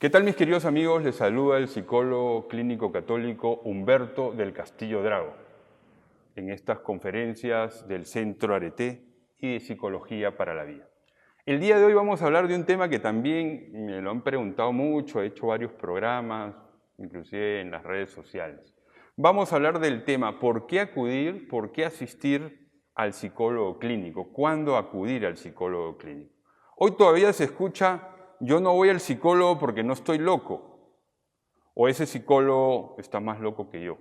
¿Qué tal, mis queridos amigos? Les saluda el psicólogo clínico católico Humberto del Castillo Drago en estas conferencias del Centro Areté y de Psicología para la Vida. El día de hoy vamos a hablar de un tema que también me lo han preguntado mucho, he hecho varios programas, inclusive en las redes sociales. Vamos a hablar del tema ¿por qué acudir, por qué asistir al psicólogo clínico? ¿Cuándo acudir al psicólogo clínico? Hoy todavía se escucha yo no voy al psicólogo porque no estoy loco, o ese psicólogo está más loco que yo.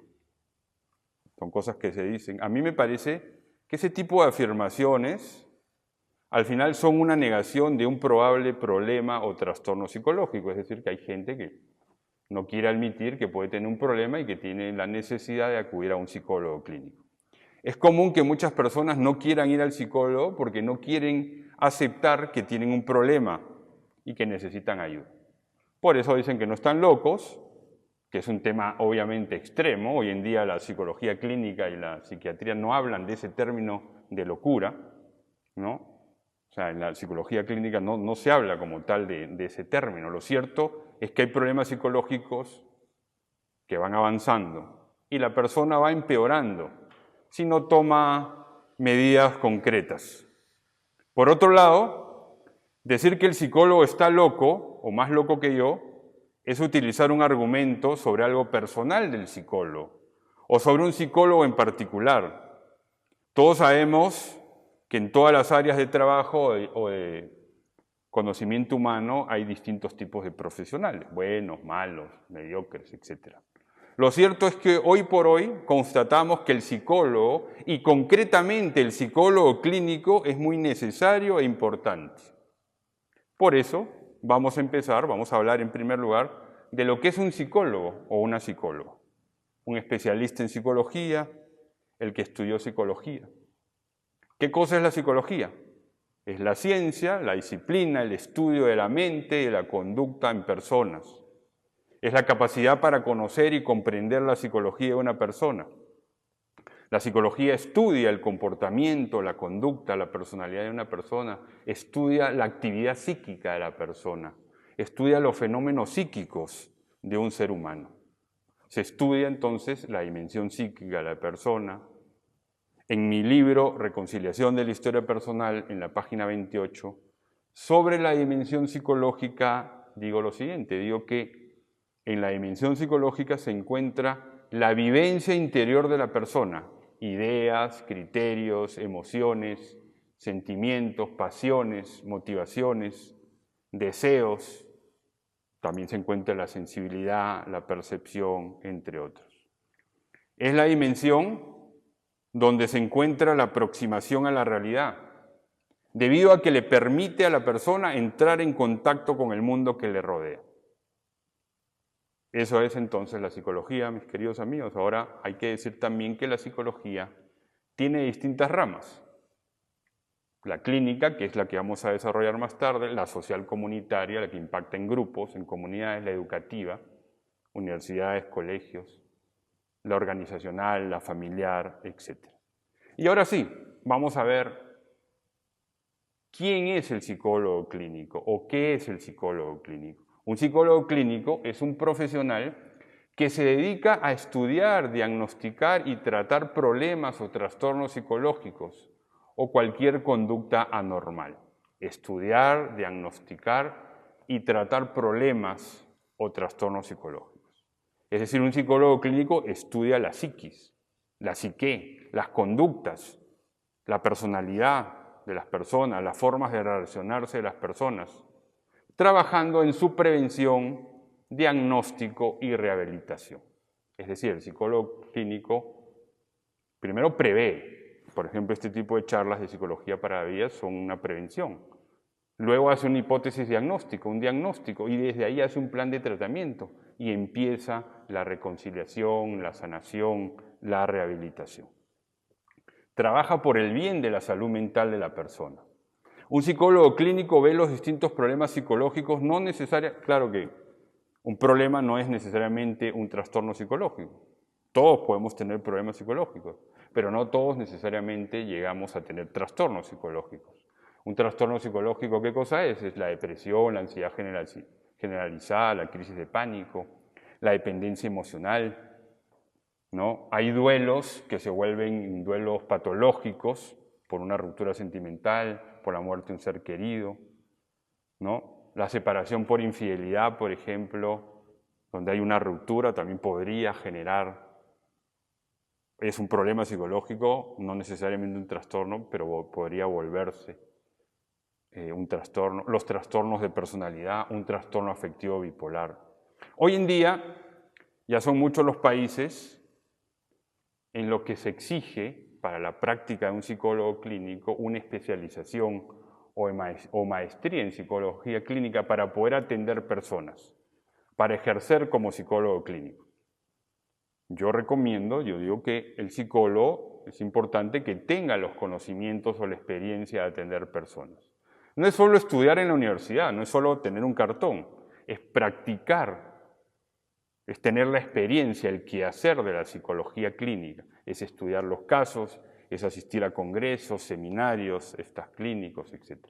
Son cosas que se dicen. A mí me parece que ese tipo de afirmaciones al final son una negación de un probable problema o trastorno psicológico, es decir, que hay gente que no quiere admitir que puede tener un problema y que tiene la necesidad de acudir a un psicólogo clínico. Es común que muchas personas no quieran ir al psicólogo porque no quieren aceptar que tienen un problema y que necesitan ayuda. Por eso dicen que no están locos, que es un tema obviamente extremo. Hoy en día la psicología clínica y la psiquiatría no hablan de ese término de locura, ¿no? O sea, en la psicología clínica no se habla como tal de ese término. Lo cierto es que hay problemas psicológicos que van avanzando y la persona va empeorando si no toma medidas concretas. Por otro lado, decir que el psicólogo está loco, o más loco que yo, es utilizar un argumento sobre algo personal del psicólogo, o sobre un psicólogo en particular. Todos sabemos que en todas las áreas de trabajo o de conocimiento humano hay distintos tipos de profesionales, buenos, malos, mediocres, etc. Lo cierto es que hoy por hoy constatamos que el psicólogo, y concretamente el psicólogo clínico, es muy necesario e importante. Por eso vamos a hablar en primer lugar de lo que es un psicólogo o una psicóloga. Un especialista en psicología, el que estudió psicología. ¿Qué cosa es la psicología? Es la ciencia, la disciplina, el estudio de la mente y de la conducta en personas. Es la capacidad para conocer y comprender la psicología de una persona. La psicología estudia el comportamiento, la conducta, la personalidad de una persona, estudia la actividad psíquica de la persona, estudia los fenómenos psíquicos de un ser humano. Se estudia entonces la dimensión psíquica de la persona. En mi libro Reconciliación de la Historia Personal, en la página 28, sobre la dimensión psicológica, digo lo siguiente, digo que en la dimensión psicológica se encuentra la vivencia interior de la persona, ideas, criterios, emociones, sentimientos, pasiones, motivaciones, deseos. También se encuentra la sensibilidad, la percepción, entre otros. Es la dimensión donde se encuentra la aproximación a la realidad, debido a que le permite a la persona entrar en contacto con el mundo que le rodea. Eso es entonces la psicología, mis queridos amigos. Ahora hay que decir también que la psicología tiene distintas ramas. La clínica, que es la que vamos a desarrollar más tarde, la social comunitaria, la que impacta en grupos, en comunidades, la educativa, universidades, colegios, la organizacional, la familiar, etc. Y ahora sí, vamos a ver quién es el psicólogo clínico o qué es el psicólogo clínico. Un psicólogo clínico es un profesional que se dedica a estudiar, diagnosticar y tratar problemas o trastornos psicológicos o cualquier conducta anormal. Estudiar, diagnosticar y tratar problemas o trastornos psicológicos. Es decir, un psicólogo clínico estudia la psiquis, la psique, las conductas, la personalidad de las personas, las formas de relacionarse de las personas, trabajando en su prevención, diagnóstico y rehabilitación. Es decir, el psicólogo clínico primero prevé. Por ejemplo, este tipo de charlas de psicología para la vida son una prevención. Luego hace una hipótesis diagnóstico, un diagnóstico, y desde ahí hace un plan de tratamiento y empieza la reconciliación, la sanación, la rehabilitación. Trabaja por el bien de la salud mental de la persona. Un psicólogo clínico ve los distintos problemas psicológicos, no necesariamente, claro que un problema no es necesariamente un trastorno psicológico. Todos podemos tener problemas psicológicos, pero no todos necesariamente llegamos a tener trastornos psicológicos. Un trastorno psicológico, ¿qué cosa es? Es la depresión, la ansiedad generalizada, la crisis de pánico, la dependencia emocional, ¿no? Hay duelos que se vuelven duelos patológicos por una ruptura sentimental, por la muerte de un ser querido, ¿no? La separación por infidelidad, por ejemplo, donde hay una ruptura, también podría generar, es un problema psicológico, no necesariamente un trastorno, pero podría volverse un trastorno, los trastornos de personalidad, un trastorno afectivo bipolar. Hoy en día ya son muchos los países en los que se exige para la práctica de un psicólogo clínico una especialización o maestría en psicología clínica para poder atender personas, para ejercer como psicólogo clínico. Yo digo que el psicólogo es importante que tenga los conocimientos o la experiencia de atender personas. No es solo estudiar en la universidad, no es solo tener un cartón, es practicar, es tener la experiencia, el quehacer de la psicología clínica, es estudiar los casos, es asistir a congresos, seminarios, estas clínicos, etc.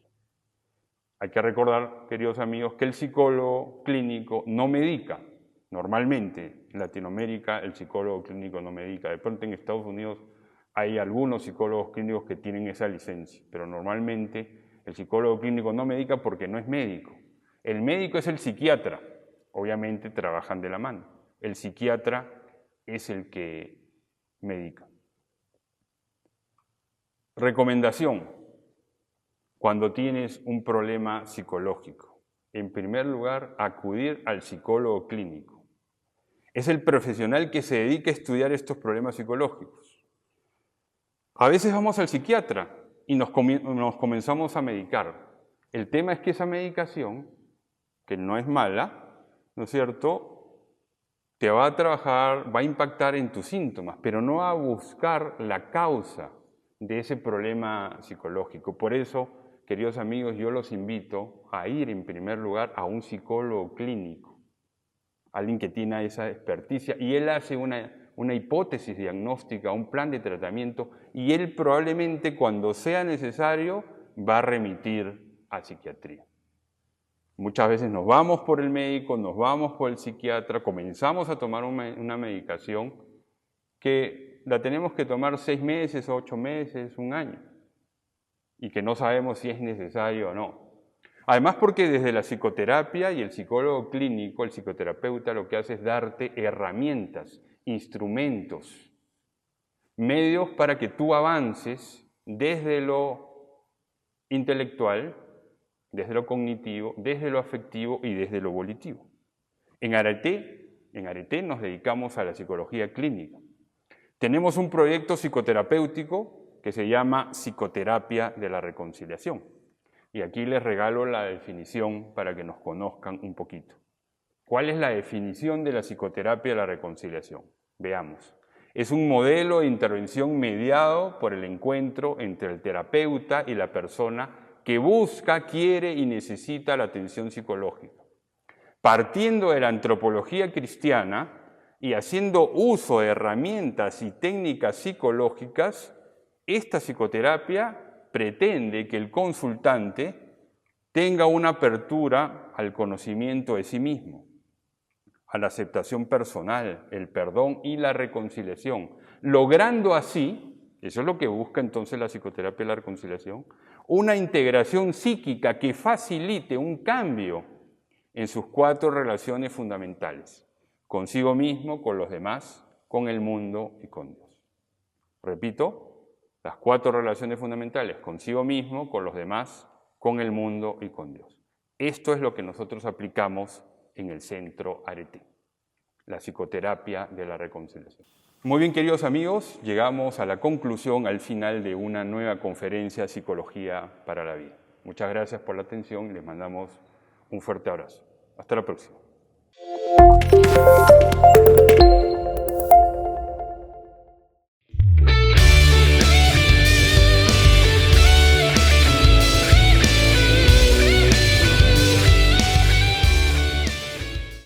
Hay que recordar, queridos amigos, que el psicólogo clínico no medica. Normalmente, en Latinoamérica, el psicólogo clínico no medica. De pronto, en Estados Unidos hay algunos psicólogos clínicos que tienen esa licencia, pero normalmente el psicólogo clínico no medica porque no es médico. El médico es el psiquiatra. Obviamente trabajan de la mano. El psiquiatra es el que medica. Recomendación: cuando tienes un problema psicológico, en primer lugar, acudir al psicólogo clínico. Es el profesional que se dedica a estudiar estos problemas psicológicos. A veces vamos al psiquiatra y nos comenzamos a medicar. El tema es que esa medicación, que no es mala, ¿no es cierto?, te va a impactar en tus síntomas, pero no va a buscar la causa de ese problema psicológico. Por eso, queridos amigos, yo los invito a ir en primer lugar a un psicólogo clínico, alguien que tiene esa experticia, y él hace una hipótesis diagnóstica, un plan de tratamiento, y él probablemente, cuando sea necesario, va a remitir a psiquiatría. Muchas veces nos vamos por el médico, nos vamos por el psiquiatra, comenzamos a tomar una medicación que la tenemos que tomar 6 meses, 8 meses, 1 año, y que no sabemos si es necesario o no. Además, porque desde la psicoterapia y el psicólogo clínico, el psicoterapeuta, lo que hace es darte herramientas, instrumentos, medios para que tú avances desde lo intelectual, desde lo cognitivo, desde lo afectivo y desde lo volitivo. En Arete nos dedicamos a la psicología clínica. Tenemos un proyecto psicoterapéutico que se llama Psicoterapia de la Reconciliación. Y aquí les regalo la definición para que nos conozcan un poquito. ¿Cuál es la definición de la psicoterapia de la reconciliación? Veamos. Es un modelo de intervención mediado por el encuentro entre el terapeuta y la persona que busca, quiere y necesita la atención psicológica. Partiendo de la antropología cristiana y haciendo uso de herramientas y técnicas psicológicas, esta psicoterapia pretende que el consultante tenga una apertura al conocimiento de sí mismo, a la aceptación personal, el perdón y la reconciliación, logrando así, eso es lo que busca entonces la psicoterapia de la reconciliación, una integración psíquica que facilite un cambio en sus 4 relaciones fundamentales: consigo mismo, con los demás, con el mundo y con Dios. Repito, las 4 relaciones fundamentales: consigo mismo, con los demás, con el mundo y con Dios. Esto es lo que nosotros aplicamos en el Centro Arete, la psicoterapia de la reconciliación. Muy bien, queridos amigos, llegamos a la conclusión, al final de una nueva conferencia Psicología para la Vida. Muchas gracias por la atención y les mandamos un fuerte abrazo. Hasta la próxima.